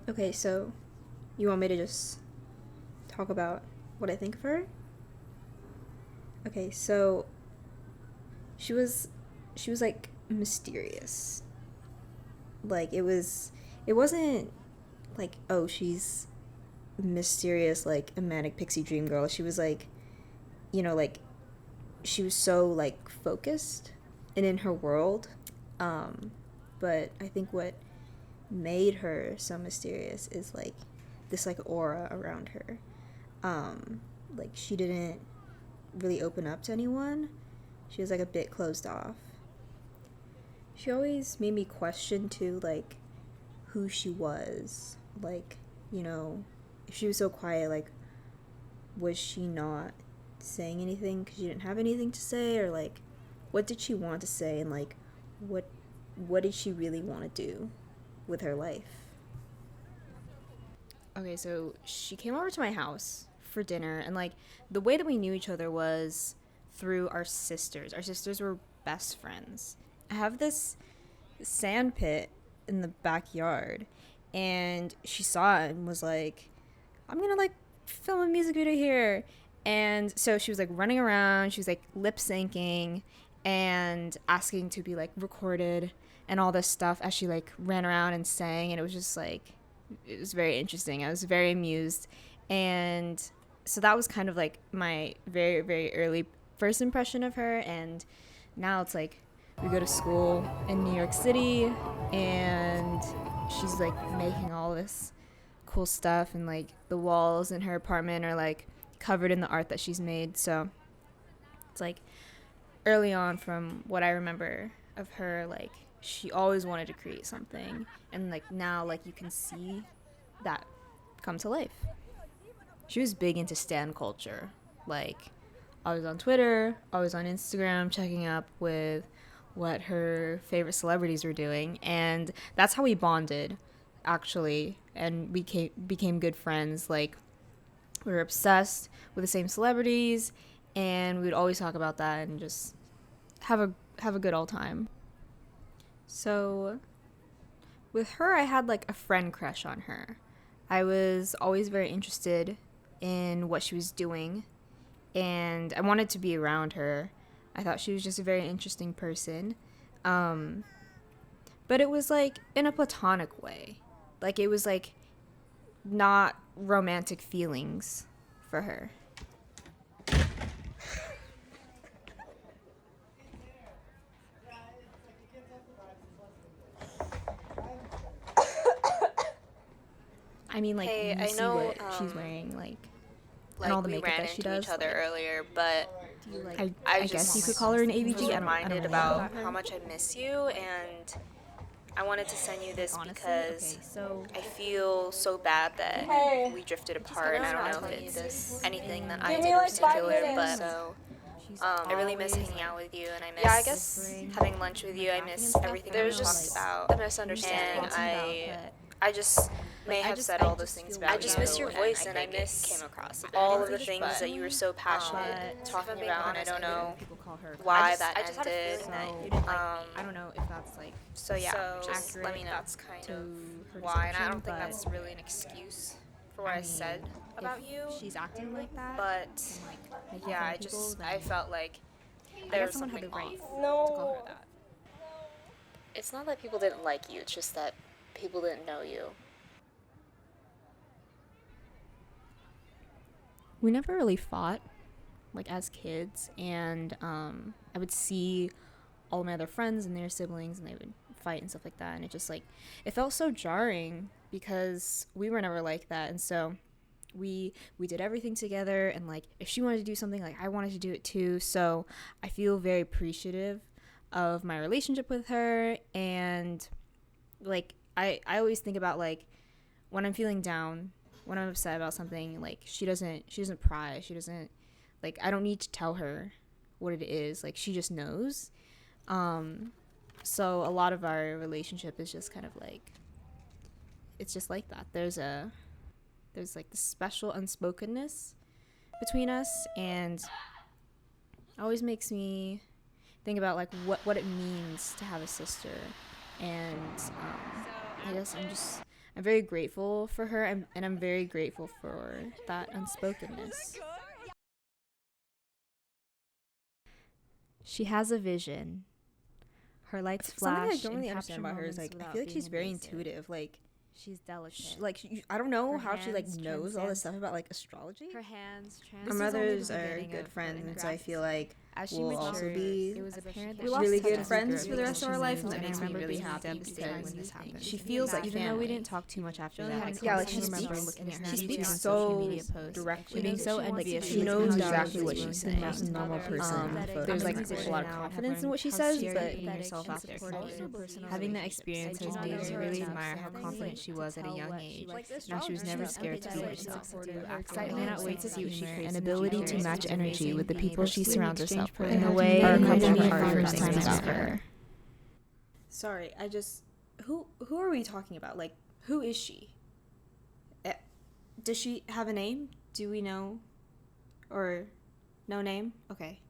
Okay, so you want me to just talk about what I think of her? Okay, so she was she was like mysterious. Like it wasn't like, oh, she's mysterious like a manic pixie dream girl. She was like, like she was so like focused and in her world. Um but I think what made her so mysterious is like this like aura around her. Like she didn't really open up to anyone. She was like a bit closed off. She always made me question too, like who she was. Like, if she was so quiet, like was she not saying anything because she didn't have anything to say, or like what did she want to say, and like what what did she really want to do with her life? Okay, so she came over to my house for dinner, and like the way that we knew each other was through our sisters. Our sisters were best friends. I have this sand pit in the backyard, and she saw it and was like, I'm gonna like film a music video here. And so she was like running around, she was like lip syncing and asking to be like recorded and all this stuff as she like ran around and sang. And it was just like, it was very interesting. I was very amused. And so that was kind of like my very, very early first impression of her. And now it's like we go to school in New York City, and she's like making all this cool stuff, and like the walls in her apartment are like covered in the art that she's made. So it's like early on, from what I remember of her, like she always wanted to create something, and like now like you can see that come to life. She was big into stan culture. Like I was on Twitter, I was on Instagram checking up with what her favorite celebrities were doing, and that's how we bonded actually, and we became good friends. Like we were obsessed with the same celebrities, and we would always talk about that and just have a good old time. So with her, I had like a friend crush on her. I was always very interested in what she was doing, and I wanted to be around her. I thought she was just a very interesting person. Um, but it was like in a platonic way. Like it was like not romantic feelings for her. I mean, like Hey, you I see know, what she's wearing, like, and all like the we makeup ran that she into each does. other Like, earlier, but do you like? I I guess you could just call her an was ABG. I don't reminded know enough about about her. how much I miss you, and I wanted to send you this Honestly, because okay, so I feel so bad that Hey, we drifted I just apart, got and I don't know started if it's anything that and I give did me in like 5 particular, minutes. but so she's I really miss always hanging like out with you, and I Yeah, I miss guess whispering having lunch with and you. like I laughing and miss stuff. everything I don't we there's know talked just like about, a what you're misunderstanding. and talking about, but I just may like have said I all those just things feel about I you, just miss your and voice, I and I think it miss came across all all of of the the things things that you were so passionate but talking being about, and I honest, don't I know people call her why I that just had a ended. feeling that so you didn't like I me. don't know if that's like So yeah, So just let me know. That's kind to of her why, and I description, don't think but that's really an excuse for what I I mean, said about if you. she's acting like that But and like making yeah, fun I of people, just then I felt like I there guess was someone had something the right off. to call her No. that. It's not that people didn't like you; it's just that people didn't know you. We never really fought like as kids, and I would see all of my other friends and their siblings, and they would fight and stuff like that, and it just like it felt so jarring because we were never like that. And so we did everything together, and like if she wanted to do something, like I wanted to do it too. So I feel very appreciative of my relationship with her. And like I always think about like when I'm feeling down, when I'm upset about something, like she doesn't pry, she doesn't, like I don't need to tell her what it is, like she just knows. So a lot of our relationship is just kind of like, it's just like that. There's like this special unspokenness between us, and it always makes me think about like what it means to have a sister. And I guess I'm very grateful for her, and I'm very grateful for that unspokenness. She has a vision. Her lights flash. Something I don't and really capture understand about her is moments like I without feel like being she's very invasive. intuitive. Like She's delicate. I don't know Her how she like hands knows all this transcend- stuff about like astrology. Her hands Our This is only mothers the are beginning good of friends, her and so I feel like As she we'll matured, also be it was apparent that we she lost really touch good as we friends grew for the up. rest of our life, and that That makes me really happy because because when this happened. she feels like Even though we family. didn't talk too much after She that, only I had- yeah, like she constantly remember speaks- looking at her she social speaks media so posts, directly. being so envious. She of knows how exactly she what was she's doing. saying. She's a normal person. There's like a lot of confidence in what she says, but putting yourself out there. Having that experience has made me really admire how confident she was at a young age. Now she was never scared to be herself. I cannot wait to see what she creates. An ability to match energy with the people she surrounds herself with. In a way, Are a made couple me of our first favorite time things about about her. Sorry, I just who are we talking about? Like, who is she? Does she have a name? Do we know? Or no name? Okay.